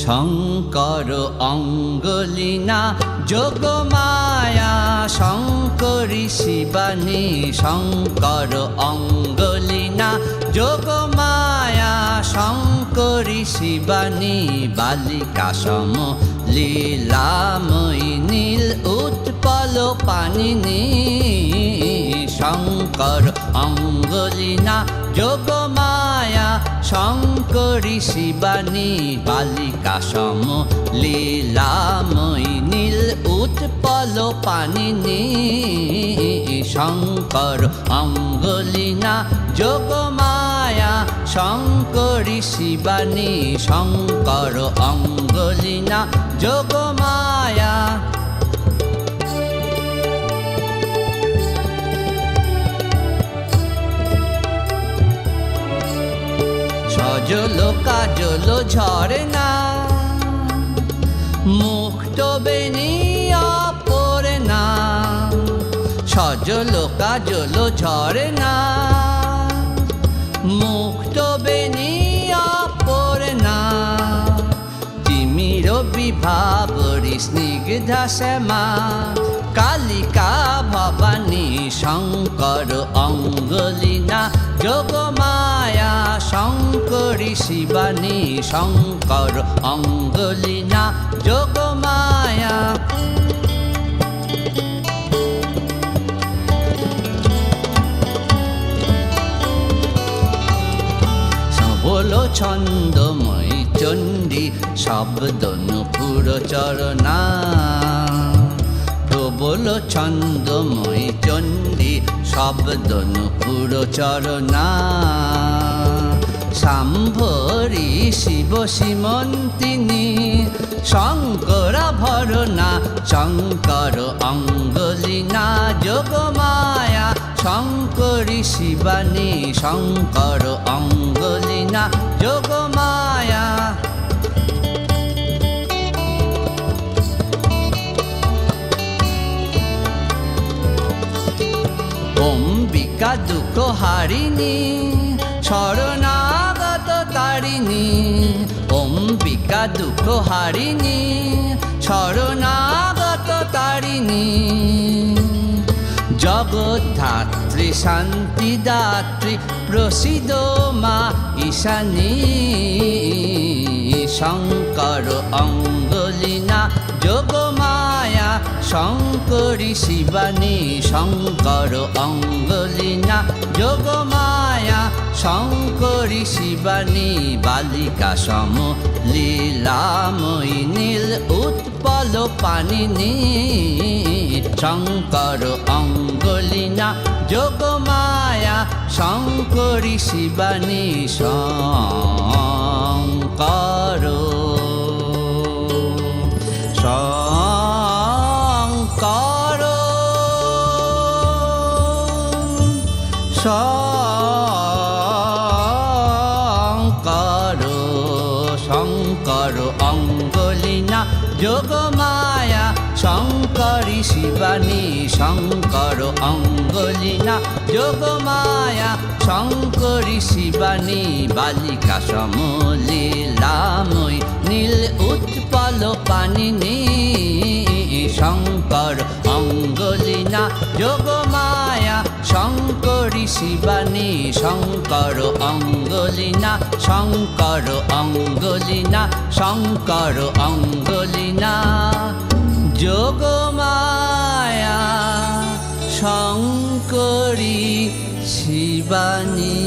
শঙ্কর অঙ্গলিনা যোগমায়া শঙ্করী শিবানী শঙ্কর অঙ্গলিনা যোগমায়া শঙ্করী শিবানী বালিকা সম লীলাময়ী নীল উৎপল পানিনী শঙ্কর অঙ্গলিনা যোগমায়া শঙ্করী শিবানী বালিকা সম লীলাময়ী নীল উৎপল পানিনী শঙ্কর অঙ্গলিনা যোগমায়া শঙ্করী শিবানী শঙ্কর অঙ্গলিনা যোগমায়া সজল কাজল ঝরে না মুক্ত বেনিয়া পড়ে না সজল কাজল ঝরে না মুক্ত বেনিয়া পড়ে না তিমির বিভাবরী স্নিগ্ধা শ্যামা কালিকা ভবানী শঙ্কর অঙ্গলিনা যোগমায়া শঙ্করী শিবানী শঙ্কর অঙ্গলিনা যোগমায়া সবল ছন্দময়ী চণ্ডী শব্দ নূপুর চরণা প্রবল ছন্দময়ী চণ্ডী শব্দ নূপুর চরণা শাম্ভরী শিব সীমন্তিনী শঙ্করাভরণা শঙ্কর অঙ্গলিনা যোগমায়া শঙ্করী শিবানী শঙ্কর অঙ্গলিনা যোগমায়া অম্বিকা দুঃখ হারিণী শরণাগত তারিণী অম্বিকা দুঃখ হারিণী শরণাগত তারিণী জগদ্ধাত্রী শান্তিদাত্রী প্রসিদ মা ঈশানী শঙ্কর অঙ্গলিনা যোগমায়া শঙ্করী শিবানী শঙ্কর অঙ্গলিনা যোগমায়া শঙ্করী শিবানী বালিকা সম লীলাময়ী নীল উৎপল পানিনী শঙ্কর অঙ্গলিনা যোগমায়া শঙ্করী শিবানী শঙ্কর শঙ্কর শঙ্কর শঙ্কর অঙ্গলিনা যোগমায়া শঙ্করী শিবানী শঙ্কর অঙ্গলিনা যোগমায়া শঙ্করী শিবানী বালিকা সম লীলাময়ী নীল উৎপল পানিনী শঙ্কর অঙ্গলিনা যোগমায়া শঙ্করী শিবানী শঙ্কর অঙ্গলিনা শঙ্কর অঙ্গলিনা শঙ্কর অঙ্গলিনা যোগমায়া শঙ্করী শিবানী।